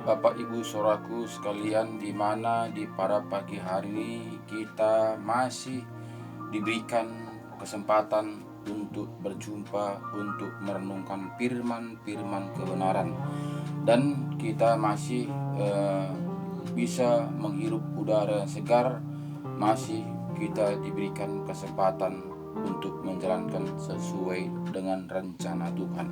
Bapak Ibu Saudaraku sekalian, di mana di pada pagi hari ini kita masih diberikan kesempatan untuk berjumpa, untuk merenungkan firman-firman kebenaran, dan kita masih bisa menghirup udara yang segar, masih kita diberikan kesempatan untuk menjalankan sesuai dengan rencana Tuhan.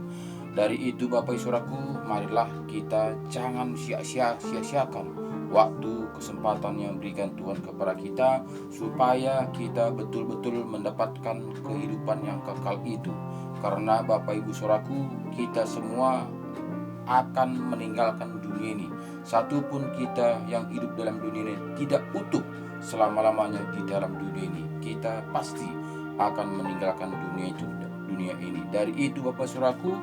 Dari itu Bapak Ibu Saudaraku, marilah kita jangan sia-siakan waktu kesempatan yang diberikan Tuhan kepada kita, supaya kita betul-betul mendapatkan kehidupan yang kekal itu. Karena Bapak Ibu Saudaraku, kita semua akan meninggalkan dunia ini. Satupun kita yang hidup dalam dunia ini tidak utuh selama-lamanya di dalam dunia ini. Kita pasti akan meninggalkan dunia ini. Dari itu Bapak Saudaraku,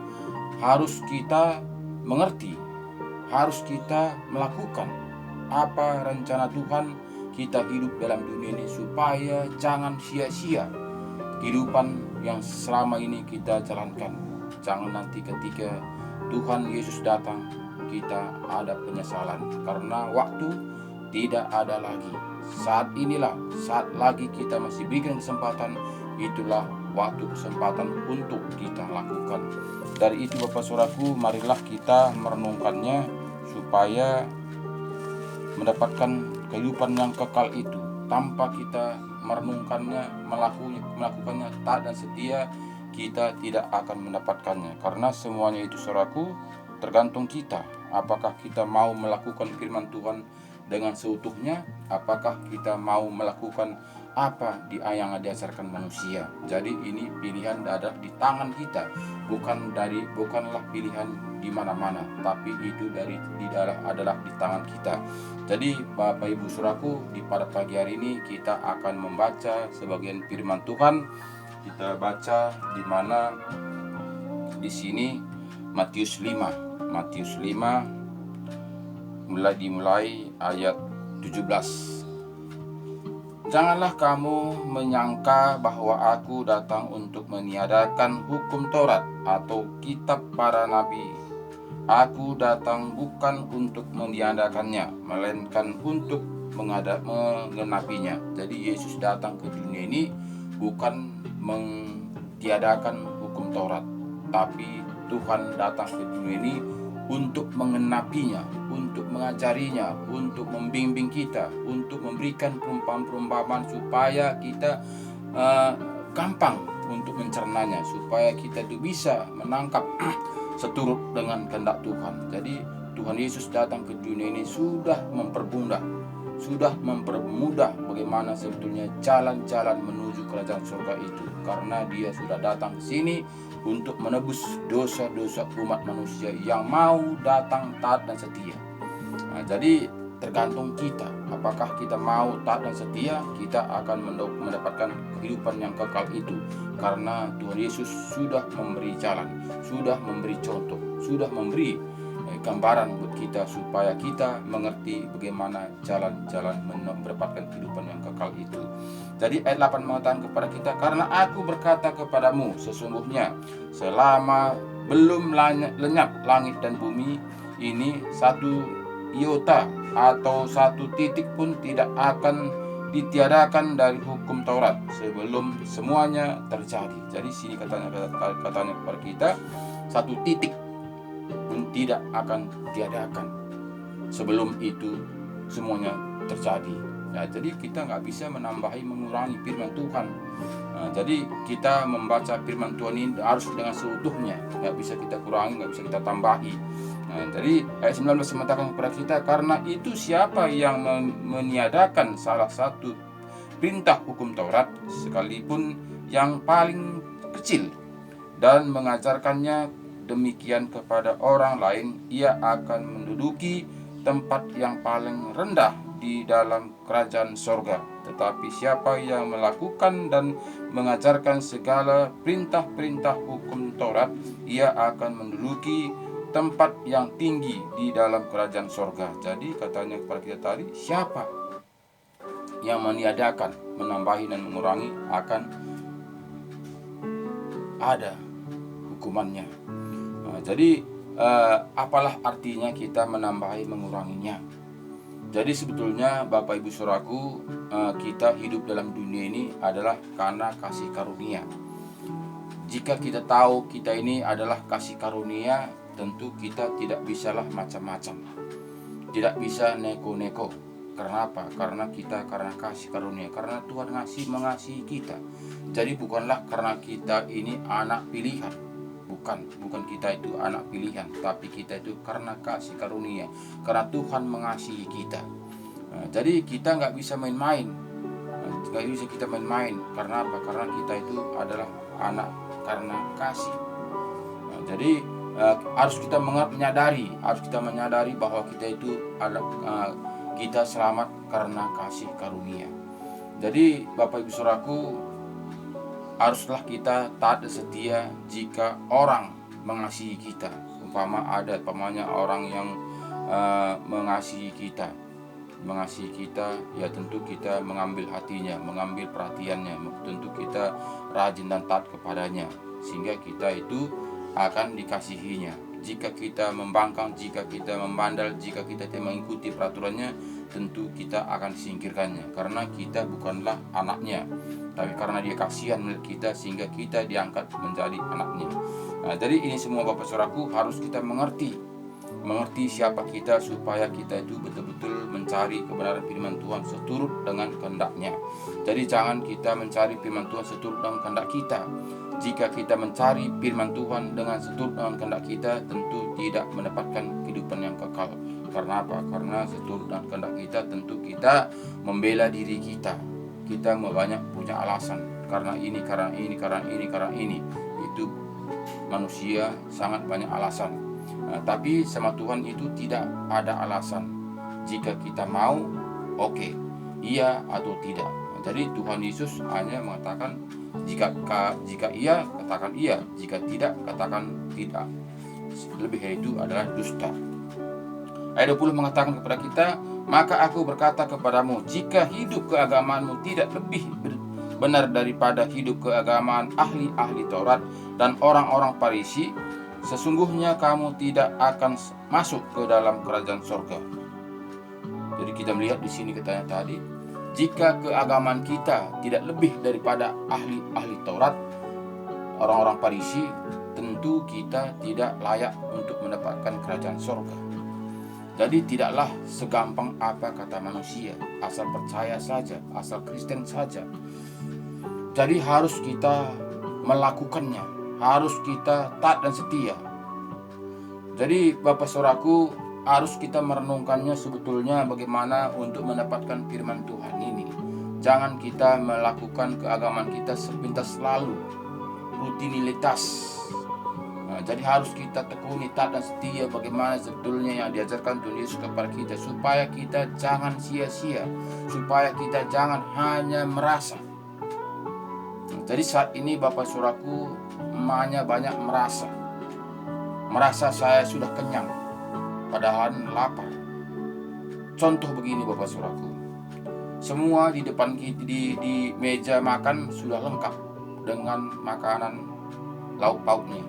harus kita mengerti, harus kita melakukan apa rencana Tuhan kita hidup dalam dunia ini, supaya jangan sia-sia kehidupan yang selama ini kita jalankan. Jangan nanti ketika Tuhan Yesus datang kita ada penyesalan, karena waktu tidak ada lagi. Saat inilah, saat lagi kita masih berikan kesempatan, itulah waktu kesempatan untuk kita lakukan. Dari itu Bapak Saudaraku, marilah kita merenungkannya supaya mendapatkan kehidupan yang kekal itu. Tanpa kita merenungkannya, melakukannya taat dan setia, kita tidak akan mendapatkannya. Karena semuanya itu Saudaraku tergantung kita. Apakah kita mau melakukan firman Tuhan dengan seutuhnya? Apakah kita mau melakukan apa yang diajarkan manusia? Jadi ini pilihan ada di tangan kita, bukanlah pilihan di mana-mana, tapi itu adalah di tangan kita. Jadi Bapak Ibu Saudaraku, di pada pagi hari ini kita akan membaca sebagian firman Tuhan. Kita baca di mana di sini Matius 5 dimulai ayat 17. Janganlah kamu menyangka bahwa aku datang untuk meniadakan hukum Taurat atau kitab para nabi. Aku datang bukan untuk meniadakannya, melainkan untuk menggenapinya. Jadi Yesus datang ke dunia ini bukan mentiadakan hukum Taurat, tapi Tuhan datang ke dunia ini untuk mengenapinya, untuk mengajarinya, untuk membimbing kita, untuk memberikan perumpamaan-perumpamaan supaya kita gampang untuk mencernanya, supaya kita itu bisa menangkap seturut dengan kehendak Tuhan. Jadi Tuhan Yesus datang ke dunia ini sudah mempermudah bagaimana sebetulnya jalan-jalan menuju kerajaan surga itu, karena Dia sudah datang ke sini untuk menebus dosa-dosa umat manusia yang mau datang taat dan setia. Jadi tergantung kita, apakah kita mau taat dan setia, kita akan mendapatkan kehidupan yang kekal itu. Karena Tuhan Yesus sudah memberi jalan, sudah memberi contoh, sudah memberi gambaran buat kita, supaya kita mengerti bagaimana jalan-jalan mendapatkan kehidupan yang kekal itu. Jadi ayat 8 mengatakan kepada kita, karena aku berkata kepadamu, sesungguhnya selama belum lenyap langit dan bumi ini, satu iota atau satu titik pun tidak akan ditiadakan dari hukum Taurat sebelum semuanya terjadi. Jadi sini katanya kepada kita, satu titik pun tidak akan ditiadakan sebelum itu semuanya terjadi. Jadi kita nggak bisa menambahi mengurangi firman Tuhan. Jadi kita membaca firman Tuhan ini harus dengan seutuhnya, nggak bisa kita kurangi, nggak bisa kita tambahi. Jadi ayat 19 mengatakan kepada kita, karena itu siapa yang meniadakan salah satu perintah hukum Taurat, sekalipun yang paling kecil, dan mengajarkannya demikian kepada orang lain, ia akan menduduki tempat yang paling rendah di dalam kerajaan sorga. Tetapi siapa yang melakukan dan mengajarkan segala perintah-perintah hukum Taurat, ia akan menduduki tempat yang tinggi di dalam kerajaan sorga. Jadi katanya kepada kita tadi, siapa yang meniadakan, menambahi dan mengurangi, akan ada hukumannya. Jadi apalah artinya kita menambahi menguranginya. Jadi sebetulnya Bapak Ibu Saudaraku, kita hidup dalam dunia ini adalah karena kasih karunia. Jika kita tahu kita ini adalah kasih karunia, tentu kita tidak bisalah macam-macam, tidak bisa neko-neko. Karena apa? Karena kasih karunia, karena Tuhan mengasihi kita. Jadi bukanlah karena kita ini anak pilihan, bukan kita itu anak pilihan, tapi kita itu karena kasih karunia, karena Tuhan mengasihi kita. Jadi kita nggak bisa main-main, karena apa? Karena kita itu adalah anak karena kasih. Jadi harus kita menyadari bahwa kita itu kita selamat karena kasih karunia. Jadi Bapak Ibu Saudaraku, haruslah kita taat dan setia jika orang mengasihi kita. Umpamanya orang yang mengasihi kita, ya tentu kita mengambil hatinya, mengambil perhatiannya, tentu kita rajin dan taat kepadanya, sehingga kita itu akan dikasihinya. Jika kita membangkang, jika kita membandel, jika kita tidak mengikuti peraturannya, tentu kita akan disingkirkannya, karena kita bukanlah anaknya, tapi karena dia kasihan melihat kita sehingga kita diangkat menjadi anaknya. Jadi ini semua Bapak Saudaraku harus kita mengerti siapa kita, supaya kita itu betul-betul mencari kebenaran firman Tuhan seturut dengan kehendak-Nya. Jadi jangan kita mencari firman Tuhan seturut dengan kehendak kita. Jika kita mencari firman Tuhan dengan seturut dengan kehendak kita, tentu tidak mendapatkan kehidupan yang kekal. Karena apa? Karena seturut dengan kehendak kita, tentu kita membela diri kita. Kita banyak punya alasan, karena ini. Itu manusia sangat banyak alasan. Tapi sama Tuhan itu tidak ada alasan. Jika kita mau, oke, iya atau tidak. Jadi Tuhan Yesus hanya mengatakan jika iya, katakan iya, jika tidak, katakan tidak. Lebih dari itu adalah dusta. Ayat 20 mengatakan kepada kita, maka aku berkata kepadamu, jika hidup keagamaanmu tidak lebih benar daripada hidup keagamaan ahli-ahli Taurat dan orang-orang Farisi, sesungguhnya kamu tidak akan masuk ke dalam kerajaan surga. Jadi kita melihat di sini katanya tadi, jika keagamaan kita tidak lebih daripada ahli-ahli Taurat, orang-orang Farisi, tentu kita tidak layak untuk mendapatkan kerajaan surga. Jadi tidaklah segampang apa kata manusia, asal percaya saja, asal Kristen saja. Jadi harus kita melakukannya, harus kita taat dan setia. Jadi Bapak Saudaraku, harus kita merenungkannya sebetulnya bagaimana untuk mendapatkan firman Tuhan ini. Jangan kita melakukan keagamaan kita sepintas lalu, rutinitas. Jadi harus kita tekuni, taat dan setia bagaimana sebetulnya yang diajarkan Tuhan Yesus kepada kita, supaya kita jangan sia-sia, supaya kita jangan hanya merasa. Jadi saat ini Bapak Saudaraku hanya banyak merasa saya sudah kenyang, padahal lapar. Contoh begini Bapak Saudaraku, semua di depan kita di meja makan sudah lengkap dengan makanan lauk pauknya,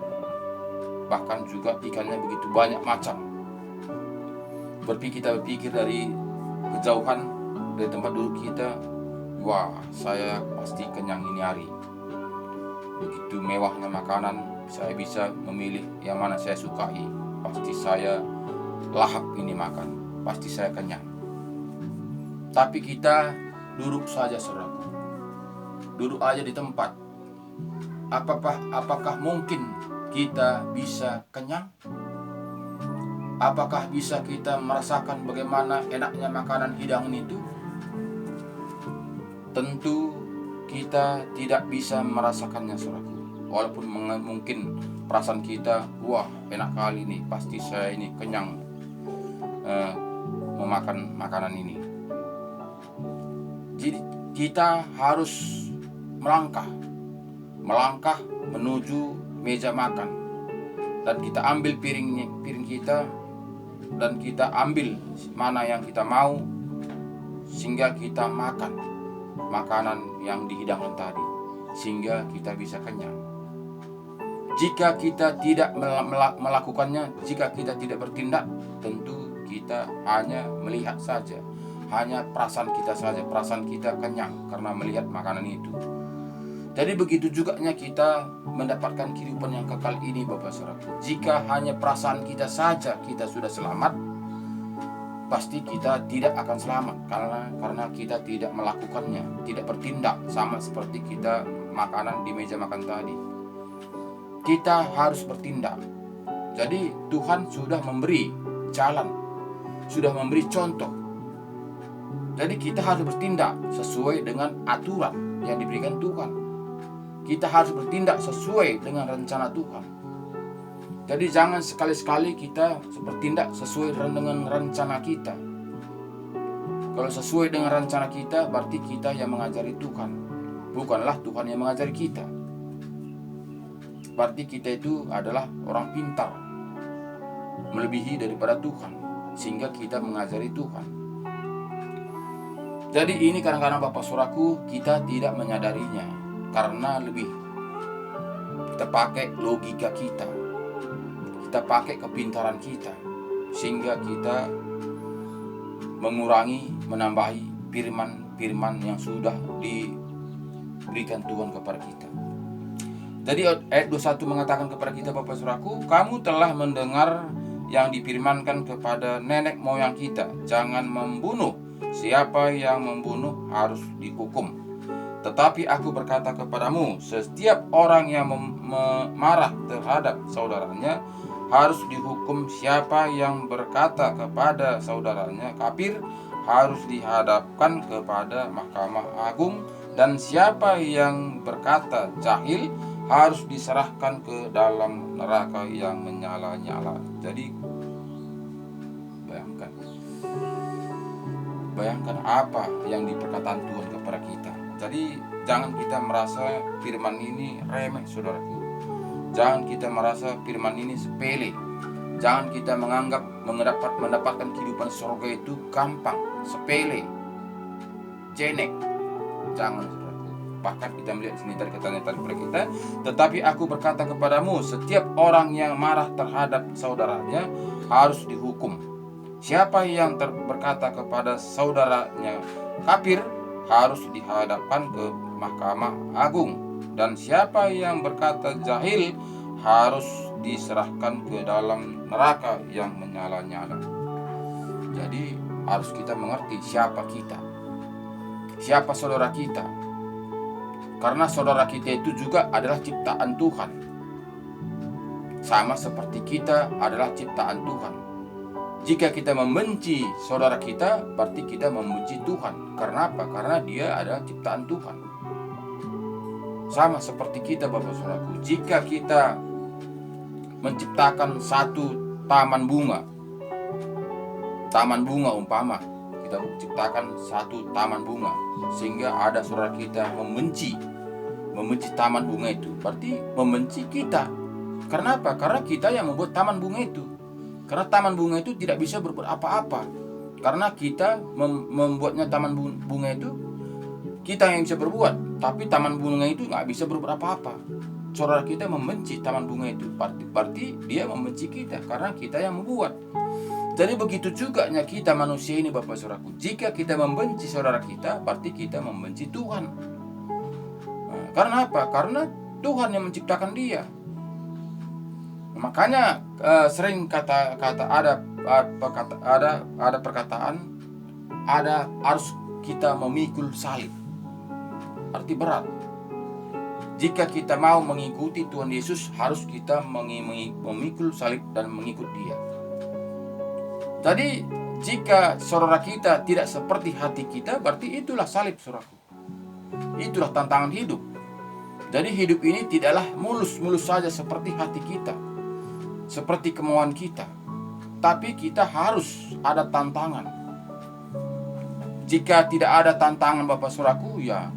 bahkan juga ikannya begitu banyak macam. Kita berpikir dari kejauhan dari tempat duduk kita, wah saya pasti kenyang ini hari. Begitu mewahnya makanan, saya bisa memilih yang mana saya sukai. Pasti saya lahap ini makan, pasti saya kenyang. Tapi kita duduk saja saudaraku, duduk aja di tempat. Apakah mungkin kita bisa kenyang? Apakah bisa kita merasakan bagaimana enaknya makanan hidangan itu? Tentu kita tidak bisa merasakannya saudaraku. Walaupun mungkin perasaan kita, wah enak kali ini, pasti saya ini kenyang memakan makanan ini. Jadi kita harus melangkah menuju meja makan, dan kita ambil piring kita, dan kita ambil mana yang kita mau, sehingga kita makan makanan yang dihidangkan tadi, sehingga kita bisa kenyang. Jika kita tidak melakukannya, jika kita tidak bertindak, tentu kita hanya melihat saja, hanya perasaan kita saja, perasaan kita kenyang karena melihat makanan itu. Jadi begitu juga kita mendapatkan kehidupan yang kekal ini, Bapak Saudaraku. Jika hanya perasaan kita saja kita sudah selamat, pasti kita tidak akan selamat karena kita tidak melakukannya, tidak bertindak, sama seperti kita makanan di meja makan tadi. Kita harus bertindak. Jadi Tuhan sudah memberi jalan, sudah memberi contoh. Jadi kita harus bertindak sesuai dengan aturan yang diberikan Tuhan. Kita harus bertindak sesuai dengan rencana Tuhan. Jadi jangan sekali-sekali kita bertindak sesuai dengan rencana kita. Kalau sesuai dengan rencana kita, berarti kita yang mengajari Tuhan, bukanlah Tuhan yang mengajari kita. Berarti kita itu adalah orang pintar, melebihi daripada Tuhan, sehingga kita mengajari Tuhan. Jadi ini kadang-kadang Bapak Saudaraku, kita tidak menyadarinya, karena kita pakai logika kita pakai kepintaran kita, sehingga kita mengurangi, menambahi firman-firman yang sudah diberikan Tuhan kepada kita. Jadi ayat 21 mengatakan kepada kita, Bapak Saudaraku, kamu telah mendengar yang difirmankan kepada nenek moyang kita, jangan membunuh, siapa yang membunuh harus dihukum. Tetapi aku berkata kepadamu, setiap orang yang marah terhadap saudaranya harus dihukum. Siapa yang berkata kepada saudaranya kafir harus dihadapkan kepada Mahkamah Agung, dan siapa yang berkata jahil harus diserahkan ke dalam neraka yang menyala-nyala. Jadi bayangkan apa yang diperkataan Tuhan kepada kita. Jadi jangan kita merasa firman ini remeh, saudaraku. Jangan kita merasa firman ini sepele. Jangan kita menganggap mendapatkan kehidupan surga itu gampang, sepele, jenek. Jangan, saudaraku. Bahkan kita melihat sini dari katanya tadi kepada kita, tetapi aku berkata kepadamu, setiap orang yang marah terhadap saudaranya harus dihukum. Siapa yang berkata kepada saudaranya kafir harus dihadapkan ke Mahkamah Agung, dan siapa yang berkata jahil harus diserahkan ke dalam neraka yang menyala-nyala. Jadi harus kita mengerti siapa kita, siapa saudara kita, karena saudara kita itu juga adalah ciptaan Tuhan, sama seperti kita adalah ciptaan Tuhan. Jika kita membenci saudara kita, berarti kita membenci Tuhan. Karena apa? Karena dia adalah ciptaan Tuhan. Sama seperti kita, Bapak Saudaraku. Jika kita menciptakan satu taman bunga umpama, kita menciptakan satu taman bunga, sehingga ada saudara kita membenci taman bunga itu, berarti membenci kita. Karena apa? Karena kita yang membuat taman bunga itu. Karena taman bunga itu tidak bisa berbuat apa-apa. Karena kita membuatnya taman bunga itu, kita yang bisa berbuat. Tapi taman bunga itu nggak bisa berbuat apa-apa. Saudara kita membenci taman bunga itu, berarti dia membenci kita karena kita yang membuat. Jadi begitu juga kita manusia ini, Bapak Saudaraku. Jika kita membenci saudara kita, berarti kita membenci Tuhan. Nah, karena apa? Karena Tuhan yang menciptakan dia. Makanya sering ada perkataan harus kita memikul salib. Arti berat. Jika kita mau mengikuti Tuhan Yesus, harus kita memikul salib dan mengikut Dia. Jadi jika saudara kita tidak seperti hati kita, berarti itulah salib, saudaraku. Itulah tantangan hidup. Jadi hidup ini tidaklah mulus-mulus saja seperti hati kita, seperti kemauan kita, tapi kita harus ada tantangan. Jika tidak ada tantangan, Bapak Saudaraku, ya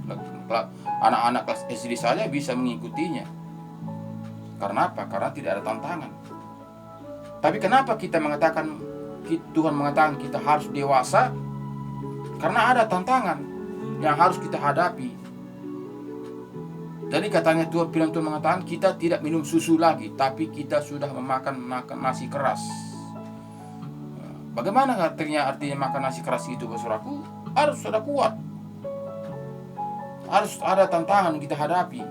anak-anak kelas SD saja bisa mengikutinya. Karena apa? Karena tidak ada tantangan. Tapi kenapa Tuhan mengatakan kita harus dewasa? Karena ada tantangan yang harus kita hadapi. Jadi katanya firman Tuhan mengatakan kita tidak minum susu lagi, tapi kita sudah makan nasi keras. Bagaimana artinya makan nasi keras itu, saudaraku? Harus sudah kuat. Harus ada tantangan kita hadapi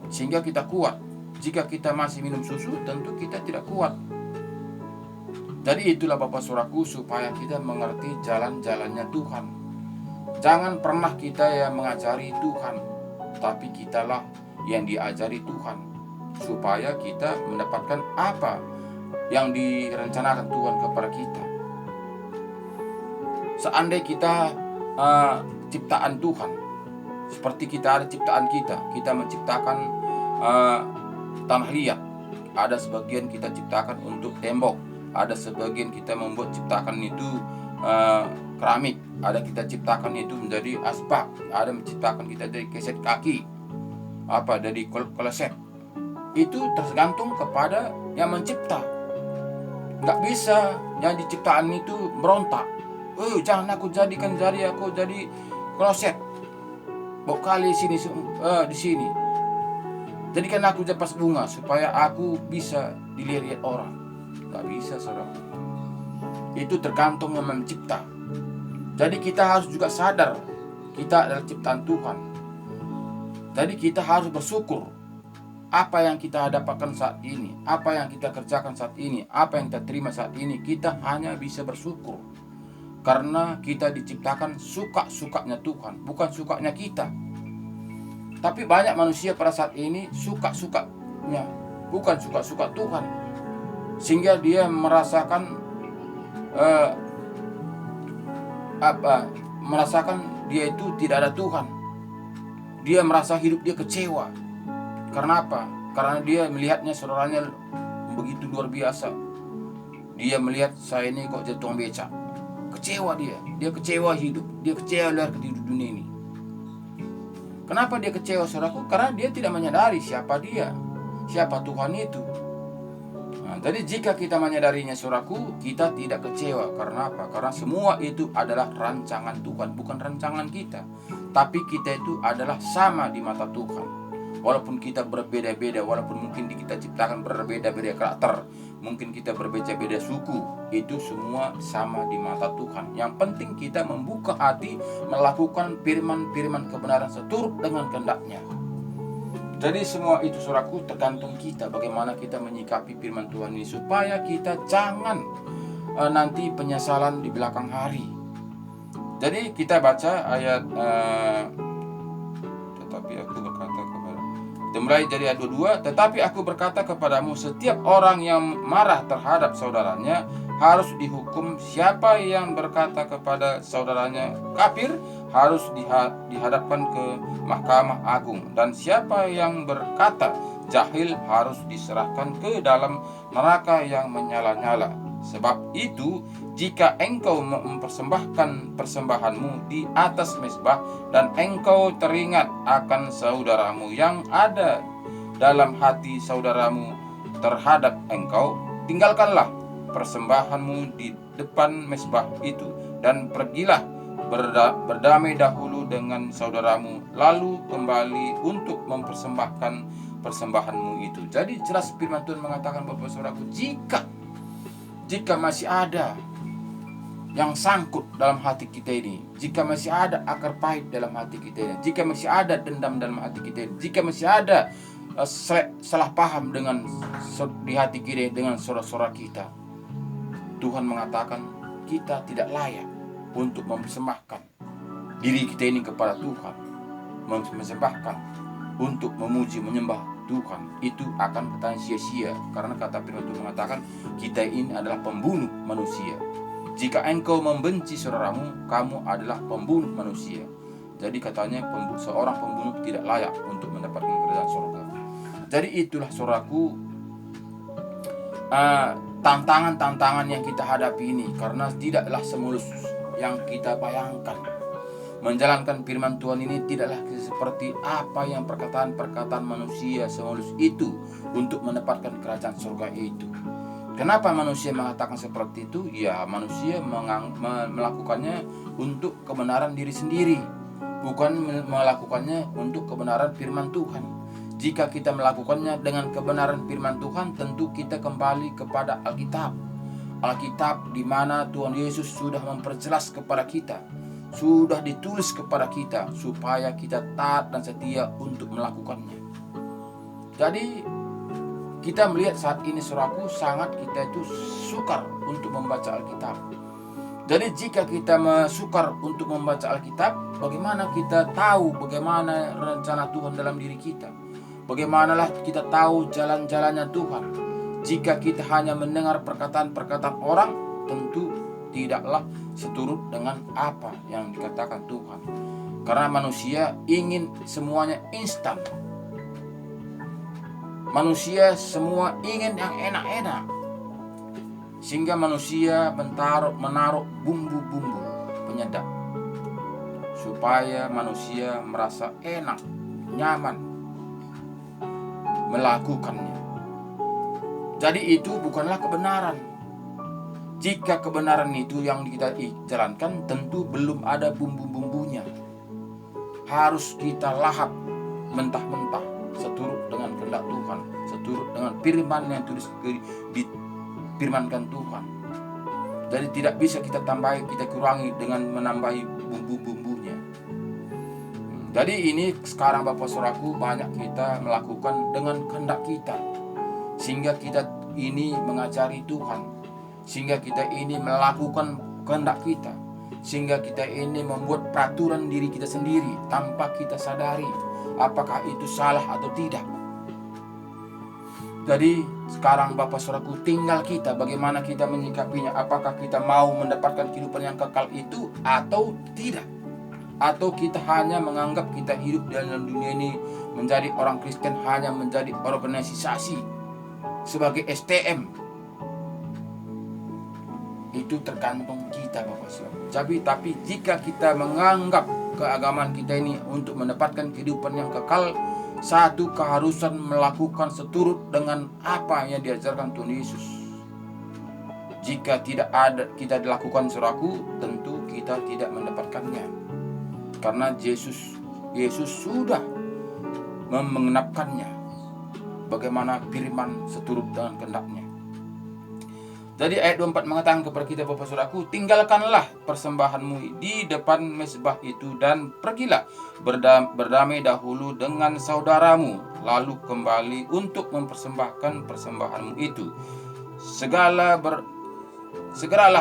sehingga kita kuat. Jika kita masih minum susu, tentu kita tidak kuat. Jadi itulah Bapak Saudaraku, supaya kita mengerti jalan-jalannya Tuhan. Jangan pernah kita yang mengajari Tuhan, tapi kitalah yang diajari Tuhan, supaya kita mendapatkan apa yang direncanakan Tuhan kepada kita. Seandainya kita ciptaan Tuhan, seperti kita ada ciptaan kita menciptakan tanah liat. Ada sebagian kita ciptakan untuk tembok, ada sebagian kita membuat ciptakan itu keramik, ada kita ciptakan itu menjadi asbak, ada menciptakan kita dari keset kaki, dari kloset. Itu tergantung kepada yang mencipta. Nggak bisa yang diciptaan itu berontak, jangan aku jadikan aku jadi kloset, bawa kali sini di sini. Jadikan aku japas bunga supaya aku bisa dilihat orang. Gak bisa, saudara. Itu tergantung yang mencipta. Jadi kita harus juga sadar kita adalah ciptaan Tuhan. Jadi kita harus bersyukur apa yang kita dapatkan saat ini, apa yang kita kerjakan saat ini, apa yang kita terima saat ini. Kita hanya bisa bersyukur karena kita diciptakan suka-sukanya Tuhan, bukan sukanya kita. Tapi banyak manusia pada saat ini suka-sukanya, bukan suka-suka Tuhan, sehingga dia merasakan merasakan dia itu tidak ada Tuhan. Dia merasa hidup dia kecewa. Karena apa? Karena dia melihatnya saudaranya begitu luar biasa. Dia melihat saya ini kok jadi tukang becak. Kecewa dia kecewa hidup, dia kecewa lihat di dunia ini. Kenapa dia kecewa, saudaraku? Karena dia tidak menyadari siapa Tuhan itu. Nah, jadi jika kita menyadarinya, saudaraku, kita tidak kecewa. Karena apa? Karena semua itu adalah rancangan Tuhan, bukan rancangan kita. Tapi kita itu adalah sama di mata Tuhan. Walaupun kita berbeda-beda, walaupun mungkin kita ciptakan berbeda-beda karakter, mungkin kita berbeda-beda suku, itu semua sama di mata Tuhan. Yang penting kita membuka hati, melakukan firman-firman kebenaran seturut dengan kehendak-Nya. Jadi semua itu, saudaraku, tergantung kita bagaimana kita menyikapi firman Tuhan ini, supaya kita jangan nanti penyesalan di belakang hari. Jadi kita baca ayat mulai dari ayat 22, tetapi aku berkata kepadamu, setiap orang yang marah terhadap saudaranya harus dihukum. Siapa yang berkata kepada saudaranya kafir harus dihadapkan ke Mahkamah Agung, dan siapa yang berkata jahil harus diserahkan ke dalam neraka yang menyala-nyala. Sebab itu, jika engkau mempersembahkan persembahanmu di atas mezbah dan engkau teringat akan saudaramu yang ada dalam hati saudaramu terhadap engkau, tinggalkanlah persembahanmu di depan mezbah itu dan pergilah berdamai dahulu dengan saudaramu, lalu kembali untuk mempersembahkan persembahanmu itu. Jadi jelas firman Tuhan mengatakan, Bapak Saudaraku, jika masih ada yang sangkut dalam hati kita ini, jika masih ada akar pahit dalam hati kita ini, jika masih ada dendam dalam hati kita ini, jika masih ada salah paham di hati kita dengan saudara-saudara kita, Tuhan mengatakan kita tidak layak untuk mempersembahkan diri kita ini kepada Tuhan, mempersembahkan untuk memuji menyembah Tuhan. Itu akan katanya sia-sia, karena kata firman Tuhan mengatakan kita ini adalah pembunuh manusia. Jika engkau membenci saudaramu, kamu adalah pembunuh manusia. Jadi katanya seorang pembunuh tidak layak untuk mendapatkan kerajaan surga. Jadi itulah, saudaraku, tantangan-tantangan yang kita hadapi ini, karena tidaklah semulus yang kita bayangkan. Menjalankan firman Tuhan ini tidaklah seperti apa yang perkataan-perkataan manusia semulus itu untuk mendapatkan kerajaan surga itu. Kenapa manusia mengatakan seperti itu? Ya, manusia melakukannya untuk kebenaran diri sendiri, bukan melakukannya untuk kebenaran firman Tuhan. Jika kita melakukannya dengan kebenaran firman Tuhan, tentu kita kembali kepada Alkitab. Alkitab di mana Tuhan Yesus sudah memperjelas kepada kita, sudah ditulis kepada kita supaya kita taat dan setia untuk melakukannya. Jadi kita melihat saat ini saudaraku, sangat kita itu sukar untuk membaca Alkitab. Jadi jika kita sukar untuk membaca Alkitab, bagaimana kita tahu bagaimana rencana Tuhan dalam diri kita? Bagaimanalah kita tahu jalan-jalannya Tuhan? Jika kita hanya mendengar perkataan-perkataan orang, tentu tidaklah seturut dengan apa yang dikatakan Tuhan. Karena manusia ingin semuanya instan. Manusia semua ingin yang enak-enak. Sehingga manusia menaruh bumbu-bumbu penyedap supaya manusia merasa enak, nyaman melakukannya. Jadi itu bukanlah kebenaran. Jika kebenaran itu yang kita jalankan, tentu belum ada bumbu-bumbunya. Harus kita lahap mentah-mentah seturut dengan kehendak Tuhan, seturut dengan firman yang difirmankan Tuhan. Jadi tidak bisa kita tambahi, kita kurangi dengan menambahi bumbu-bumbunya. Jadi ini sekarang Bapak Saudaraku, banyak kita melakukan dengan kehendak kita, sehingga kita ini mengajari Tuhan, sehingga kita ini melakukan kehendak kita, sehingga kita ini membuat peraturan diri kita sendiri tanpa kita sadari apakah itu salah atau tidak. Jadi sekarang Bapak Saudaraku, tinggal kita bagaimana kita menyikapinya. Apakah kita mau mendapatkan kehidupan yang kekal itu atau tidak? Atau kita hanya menganggap kita hidup dalam dunia ini menjadi orang Kristen hanya menjadi organisasi sebagai STM. Itu tergantung kita Bapak Saudara. Tapi jika kita menganggap keagamaan kita ini untuk mendapatkan kehidupan yang kekal, satu keharusan melakukan seturut dengan apa yang diajarkan Tuhan Yesus. Jika tidak ada kita dilakukan saudaraku, tentu kita tidak mendapatkannya. Karena Yesus sudah mengenapkannya. Bagaimana firman seturut dengan kehendaknya. Jadi ayat 24 mengatakan kepada kita Bapak Saudaraku, tinggalkanlah persembahanmu di depan mezbah itu dan pergilah berdamai dahulu dengan saudaramu, lalu kembali untuk mempersembahkan persembahanmu itu. Segeralah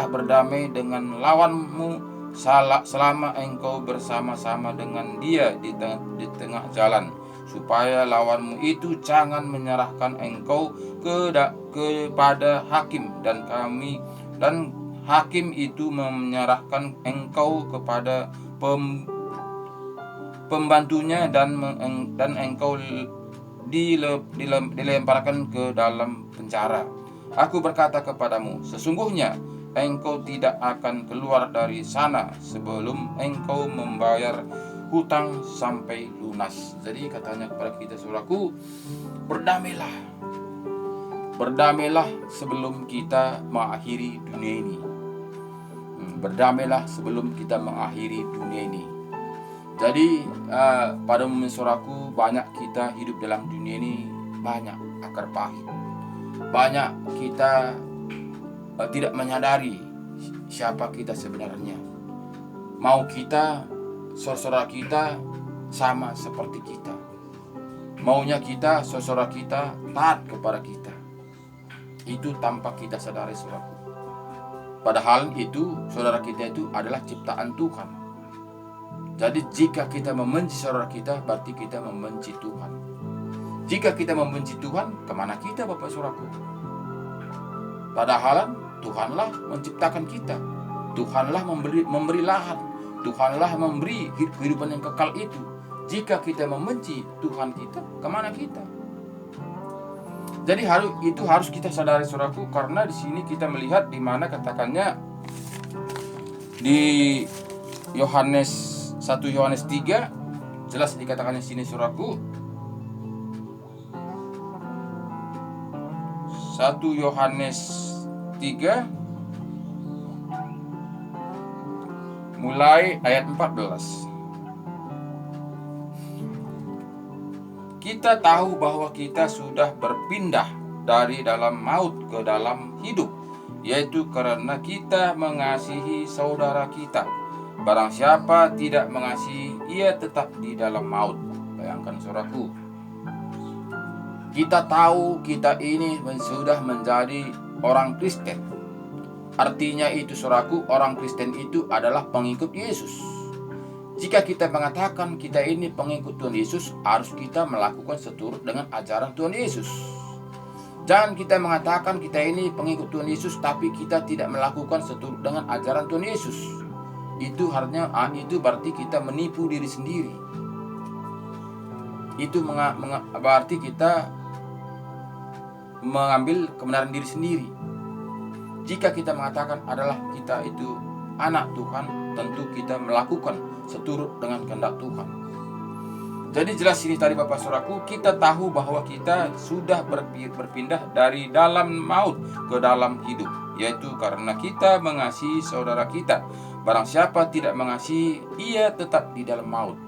berdamai dengan lawanmu selama engkau bersama-sama dengan dia di tengah jalan, supaya lawanmu itu jangan menyerahkan engkau kepada hakim dan hakim itu menyerahkan engkau kepada pembantunya dan engkau dilemparkan ke dalam penjara. Aku berkata kepadamu, sesungguhnya engkau tidak akan keluar dari sana sebelum engkau membayar hutang sampai lunas. Jadi katanya kepada kita saudaraku, berdamailah sebelum kita mengakhiri dunia ini. Berdamailah sebelum kita mengakhiri dunia ini. Jadi pada umumnya saudaraku, banyak kita hidup dalam dunia ini banyak akar pahit. Banyak kita tidak menyadari siapa kita sebenarnya. Mau kita saudara kita sama seperti kita. Maunya kita saudara kita taat kepada kita. Itu tanpa kita sadari saudaraku. Padahal itu saudara kita itu adalah ciptaan Tuhan. Jadi jika kita membenci saudara kita, berarti kita membenci Tuhan. Jika kita membenci Tuhan, kemana kita Bapak Saudaraku? Padahal Tuhanlah menciptakan kita. Tuhanlah memberi lahan. Tuhanlah memberi kehidupan yang kekal itu. Jika kita membenci Tuhan kita, kemana kita? Jadi itu harus kita sadari saudaraku, karena di sini kita melihat di mana katakannya di Yohanes 1 Yohanes 3 jelas dikatakannya di sini saudaraku. 1 Yohanes 3 mulai ayat 14. kita tahu bahwa kita sudah berpindah dari dalam maut ke dalam hidup, yaitu karena kita mengasihi saudara kita. Barang siapa tidak mengasihi, ia tetap di dalam maut. Bayangkan saudaraku, kita tahu kita ini sudah menjadi orang Kristen. Artinya itu saudaraku, orang Kristen itu adalah pengikut Yesus. Jika kita mengatakan kita ini pengikut Tuhan Yesus, harus kita melakukan seturut dengan ajaran Tuhan Yesus. Jangan kita mengatakan kita ini pengikut Tuhan Yesus, tapi kita tidak melakukan seturut dengan ajaran Tuhan Yesus. Itu berarti kita menipu diri sendiri. Itu berarti kita mengambil kebenaran diri sendiri. Jika kita mengatakan adalah kita itu anak Tuhan, tentu kita melakukan seturut dengan kehendak Tuhan. Jadi jelas ini tadi Bapak Saudaraku, kita tahu bahwa kita sudah berpindah dari dalam maut ke dalam hidup, yaitu karena kita mengasihi saudara kita. Barang siapa tidak mengasihi, ia tetap di dalam maut.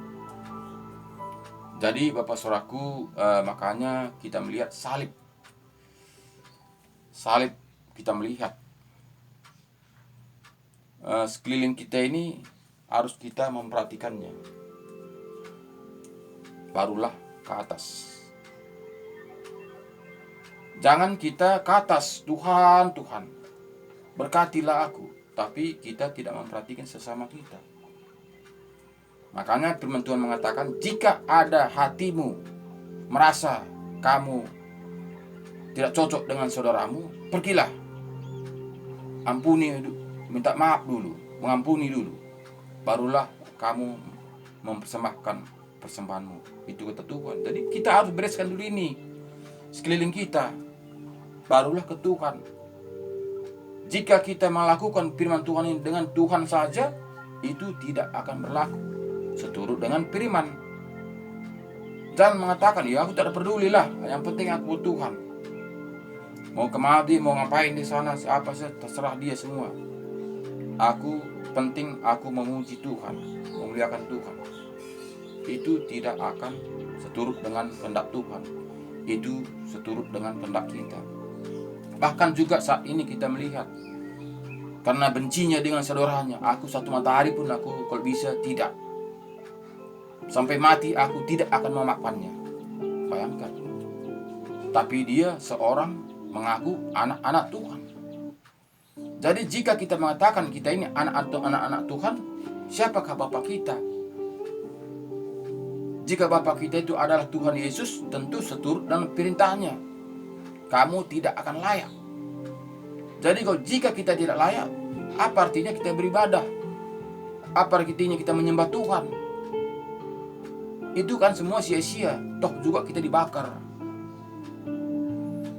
Jadi Bapak Saudaraku, makanya kita melihat salib. Salib kita melihat. Sekeliling kita ini harus kita memperhatikannya. Barulah ke atas. Jangan kita ke atas, Tuhan, Tuhan, berkatilah aku, tapi kita tidak memperhatikan sesama kita. Makanya firman Tuhan mengatakan, jika ada hatimu merasa kamu tidak cocok dengan saudaramu, pergilah, ampuni, minta maaf dulu, mengampuni dulu, barulah kamu mempersembahkan persembahanmu. Itu kata Tuhan. Jadi kita harus bereskan dulu ini sekeliling kita, barulah ke Tuhan. Jika kita melakukan firman Tuhan ini dengan Tuhan saja, itu tidak akan berlaku seturut dengan firman. Jangan mengatakan, ya aku tidak peduli lah, yang penting aku Tuhan. Mau kemari, mau ngapain di sana, apa saja terserah dia semua. Aku penting aku memuji Tuhan, memuliakan Tuhan. Itu tidak akan seturut dengan kehendak Tuhan. Itu seturut dengan kehendak kita. Bahkan juga saat ini kita melihat, karena bencinya dengan saudaranya, aku satu matahari pun aku kalau bisa tidak. Sampai mati aku tidak akan memakannya. Bayangkan. Tapi dia seorang mengaku anak-anak Tuhan. Jadi jika kita mengatakan kita ini anak-anak Tuhan, siapakah Bapak kita? Jika Bapak kita itu adalah Tuhan Yesus, tentu seturut dengan perintahnya. Kamu tidak akan layak. Jadi jika kita tidak layak, apa artinya kita beribadah? Apa artinya kita menyembah Tuhan? Itu kan semua sia-sia. Toh juga kita dibakar.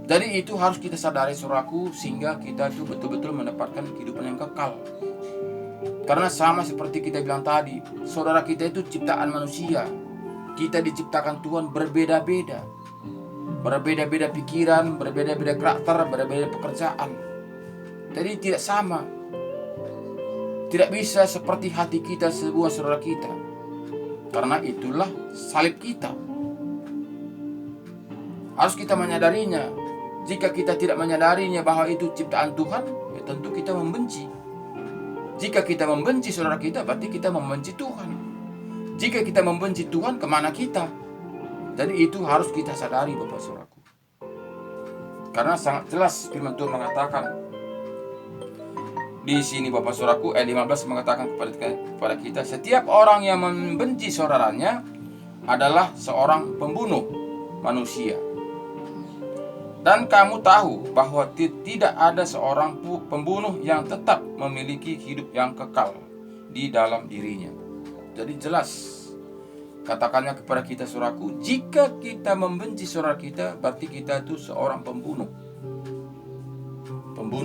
Jadi itu harus kita sadari saudaraku, sehingga kita itu betul-betul mendapatkan kehidupan yang kekal. Karena sama seperti kita bilang tadi, saudara kita itu ciptaan manusia. Kita diciptakan Tuhan berbeda-beda. Berbeda-beda pikiran, berbeda-beda karakter, berbeda pekerjaan. Jadi tidak sama. Tidak bisa seperti hati kita sebuah saudara kita. Karena itulah salib kita. Harus kita menyadarinya. Jika kita tidak menyadarinya bahwa itu ciptaan Tuhan, ya tentu kita membenci. Jika kita membenci saudara kita, berarti kita membenci Tuhan. Jika kita membenci Tuhan, kemana kita? Jadi itu harus kita sadari Bapak Saudaraku. Karena sangat jelas firman Tuhan mengatakan di sini Bapak Saudaraku, ayat 15 mengatakan kepada kita, setiap orang yang membenci saudaranya adalah seorang pembunuh manusia. Dan kamu tahu bahwa tidak ada seorang pembunuh yang tetap memiliki hidup yang kekal di dalam dirinya. Jadi jelas katakannya kepada kita saudaraku, jika kita membenci saudara kita, berarti kita itu seorang pembunuh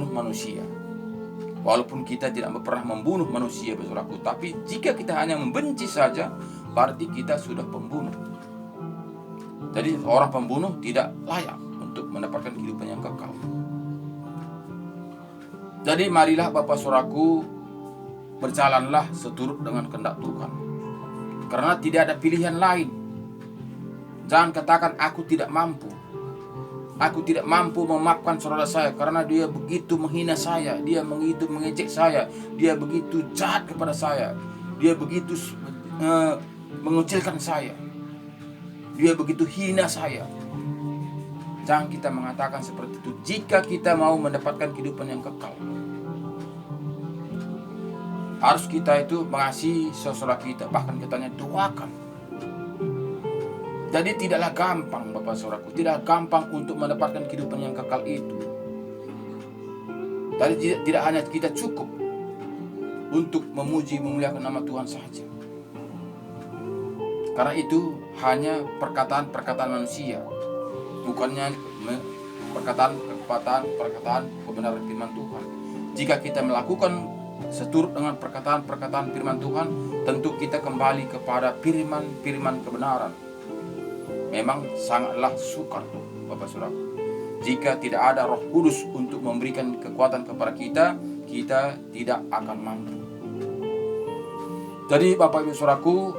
manusia. Walaupun kita tidak pernah membunuh manusia saudaraku, tapi jika kita hanya membenci saja, berarti kita sudah pembunuh. Jadi orang pembunuh tidak layak untuk mendapatkan kehidupan yang kekal. Jadi marilah Bapak saudaraku, berjalanlah seturut dengan kehendak Tuhan. Karena tidak ada pilihan lain. Jangan katakan aku tidak mampu. Aku tidak mampu memaafkan saudara saya karena dia begitu menghina saya, dia begitu mengejek saya, dia begitu jahat kepada saya, dia begitu mengucilkan saya, dia begitu hina saya. Jangan kita mengatakan seperti itu jika kita mau mendapatkan kehidupan yang kekal. Harus kita itu mengasihi saudara kita, bahkan katanya doakan. Jadi tidaklah gampang Bapak Saudaraku, tidak gampang untuk mendapatkan kehidupan yang kekal itu. Tadi tidak hanya kita cukup untuk memuji memuliakan nama Tuhan saja. Karena itu hanya perkataan-perkataan manusia, bukannya perkataan kebenaran firman Tuhan. Jika kita melakukan seturut dengan perkataan-perkataan firman Tuhan, tentu kita kembali kepada firman kebenaran. Memang sangatlah sukar Bapak Saudara, jika tidak ada Roh Kudus untuk memberikan kekuatan kepada kita, kita tidak akan mampu. Jadi Bapak Ibu Saudaraku,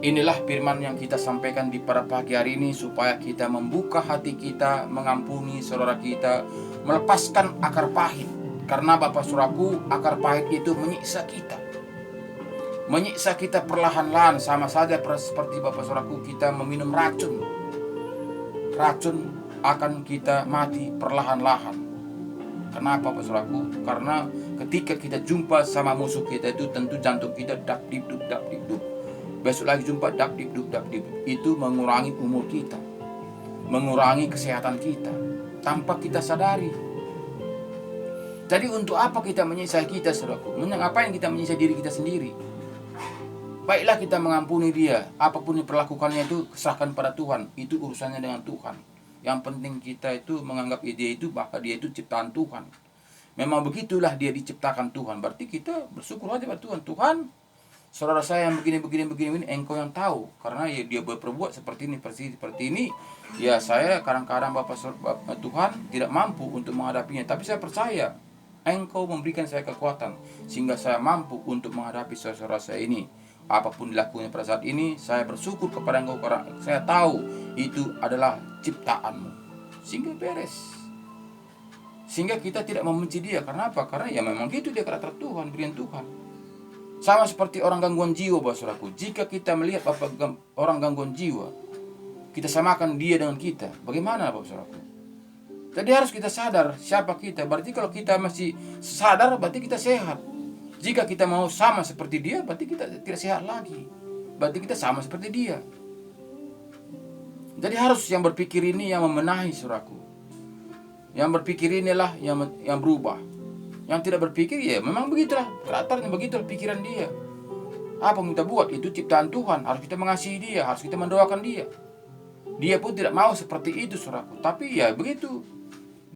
inilah firman yang kita sampaikan di pada pagi hari ini, supaya kita membuka hati kita, mengampuni saudara kita, melepaskan akar pahit. Karena Bapak Saudaraku, akar pahit itu menyiksa kita. Menyiksa kita perlahan-lahan, sama saja seperti Bapak Saudaraku kita meminum racun. Racun akan kita mati perlahan-lahan. Kenapa Bapak Saudaraku? Karena ketika kita jumpa sama musuh kita itu, tentu jantung kita dap-dip-dup. Besok lagi jumpa dap-dip-dup. Itu mengurangi umur kita, mengurangi kesehatan kita tanpa kita sadari. Jadi untuk apa kita menyiksa kita, saudaraku? Ngapain kita menyiksa diri kita sendiri? Baiklah kita mengampuni dia, apapun yang perlakukannya itu serahkan pada Tuhan. Itu urusannya dengan Tuhan. Yang penting kita itu menganggap dia itu, bahwa dia itu ciptaan Tuhan. Memang begitulah dia diciptakan Tuhan. Berarti kita bersyukur aja pada Tuhan. Tuhan, saudara saya yang begini, engkau yang tahu. Karena ya dia berbuat seperti ini. Ya saya kadang-kadang Bapak Tuhan tidak mampu untuk menghadapinya. Tapi saya percaya engkau memberikan saya kekuatan, sehingga saya mampu untuk menghadapi saudara saya ini. Apapun dilakukannya pada saat ini, saya bersyukur kepada engkau karena saya tahu itu adalah ciptaanmu. Sehingga beres. Sehingga kita tidak membenci dia. Karena apa? Karena ya memang gitu dia karakter Tuhan, pilihan Tuhan. Sama seperti orang gangguan jiwa, Bapak Saudaraku. Jika kita melihat orang gangguan jiwa, kita samakan dia dengan kita. Bagaimana Bapak Saudaraku? Jadi harus kita sadar siapa kita. Berarti kalau kita masih sadar, berarti kita sehat. Jika kita mau sama seperti dia, berarti kita tidak sehat lagi. Berarti kita sama seperti dia. Jadi harus yang berpikir ini yang membenahi, saudaraku. Yang berpikir inilah yang berubah. Yang tidak berpikir, ya memang begitulah karakternya, begitulah pikiran dia. Apa yang kita buat, itu ciptaan Tuhan. Harus kita mengasihi dia, harus kita mendoakan dia. Dia pun tidak mau seperti itu, saudaraku. Tapi ya begitu.